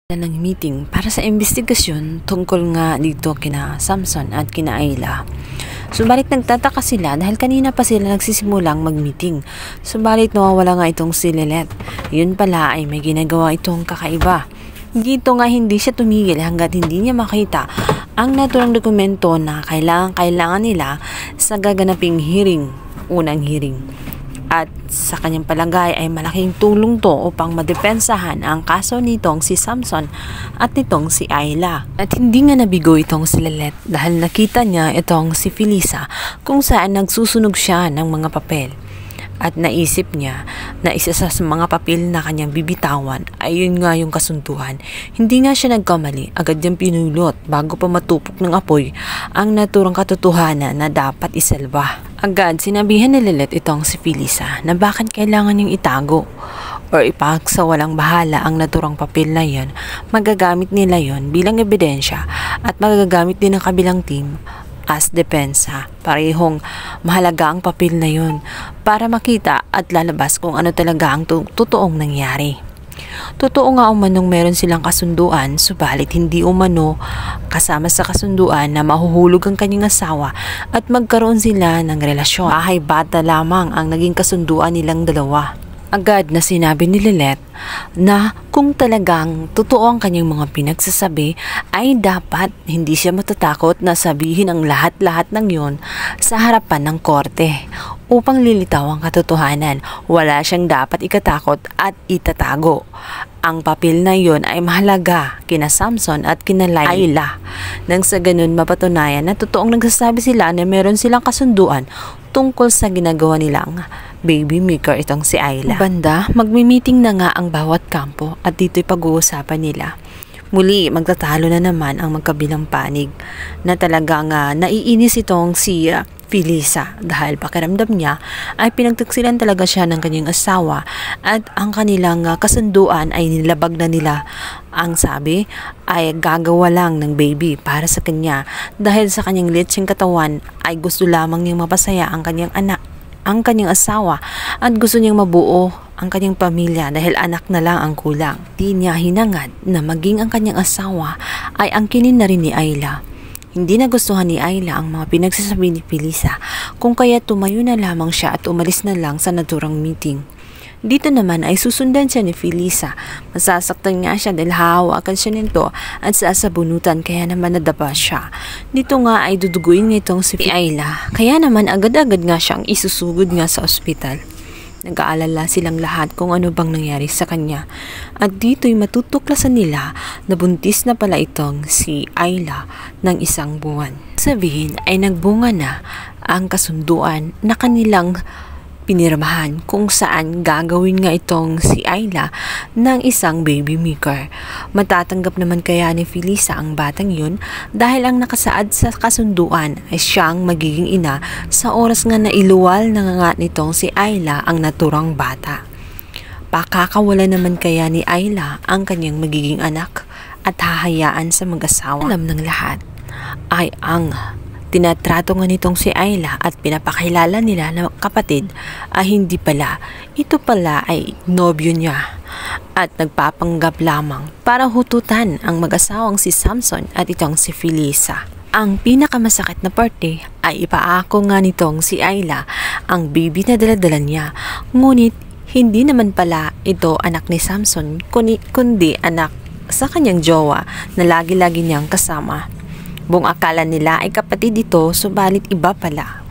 Ng meeting para sa investigasyon tungkol nga dito kina Samson at kina Ayla. Subalit nagtataka sila dahil kanina pa sila nagsisimulang mag-meeting. Subalit nawawala nga itong si Lilith. Yun pala ay may ginagawa itong kakaiba. Dito nga hindi siya tumigil hanggat hindi niya makita ang naturang dokumento na kailangan nila sa gaganaping hearing, unang hearing. At sa kanyang palagay ay malaking tulong to upang madepensahan ang kaso nitong si Samson at nitong si Ayla. At hindi nga nabigo itong si Lilith dahil nakita niya itong si Felisa kung saan nagsusunog siya ng mga papel. At naisip niya na isa sa mga papel na kanyang bibitawan ay yun nga yung kasunduan. Hindi nga siya nagkamali, agad niyang pinulot bago pa matupok ng apoy ang naturang katotohanan na dapat isalba. Agad sinabihan ni Lilith itong si Felisa na bakit kailangan niyang itago or ipagsawalang bahala ang naturang papel na yon. Magagamit nila yon bilang ebidensya at magagamit din ng kabilang team as depensa. Parehong mahalaga ang papel na yun para makita at lalabas kung ano talaga ang totoong nangyari. Totoo nga umanong meron silang kasunduan, subalit hindi umano kasama sa kasunduan na mahuhulog ang kanyang asawa at magkaroon sila ng relasyon. Bahay bata lamang ang naging kasunduan nilang dalawa. Agad na sinabi ni Lilith na kung talagang totoo ang kanyang mga pinagsasabi ay dapat hindi siya matatakot na sabihin ang lahat-lahat ng yon sa harapan ng korte upang lilitaw ang katotohanan. Wala siyang dapat ikatakot at itatago. Ang papel na yon ay mahalaga kina Samson at kina Ayla nang sa ganun mapatunayan na totoong nagsasabi sila na meron silang kasunduan tungkol sa ginagawa nilang baby maker itong si Ayla. Banda, magmi-meeting na nga ang bawat kampo at dito'y pag-uusapan nila. Muli, magtatalo na naman ang magkabilang panig na talagang naiinis itong si Felisa dahil pakiramdam niya ay pinagtaksilan talaga siya ng kanyang asawa at ang kanilang kasunduan ay nilabag na nila. Ang sabi ay gagawa lang ng baby para sa kanya dahil sa kanyang litseng katawan ay gusto lamang niyang mapasaya ang kanyang anak, ang kanyang asawa at gusto niyang mabuo ang kanyang pamilya dahil anak na lang ang kulang. Di niya hinangad na maging ang kanyang asawa ay angkinin na rin ni Ayla. Hindi nagustuhan ni Ayla ang mga pinagsasabi ni Felisa kung kaya tumayo na lamang siya at umalis na lang sa naturang meeting. Dito naman ay susundan siya ni Felisa. Masasaktan nga siya dahil hahawakan siya nito at sasabunutan kaya naman nadapa siya. Dito nga ay duduguin nitong si Ayla kaya naman agad-agad nga siyang isusugod nga sa ospital. Nag-aalala silang lahat kung ano bang nangyari sa kanya. At dito'y matutuklasan nila na buntis na pala itong si Ayla ng 1 buwan. Sabihin ay nagbunga na ang kasunduan na kanilang pinirmahan kung saan gagawin nga itong si Ayla ng isang baby maker. Matatanggap naman kaya ni Felisa ang batang yun dahil ang nakasaad sa kasunduan ay siyang magiging ina sa oras nga na iluwal na nga nitong si Ayla ang naturang bata. Pakakawala naman kaya ni Ayla ang kanyang magiging anak at hahayaan sa mag-asawa. Alam ng lahat ay ang tinatrato nga nitong si Ayla at pinapakilala nila na kapatid ay hindi pala. Ito pala ay nobyo niya at nagpapanggap lamang para hututan ang mag-asawang si Samson at itong si Felisa. Ang pinakamasakit na parte ay ipaako nga nitong si Ayla ang baby na daladala niya. Ngunit hindi naman pala ito anak ni Samson kundi anak sa kanyang jowa na lagi-lagi niyang kasama. Buong akala nila ay kapatid ito, subalit iba pala.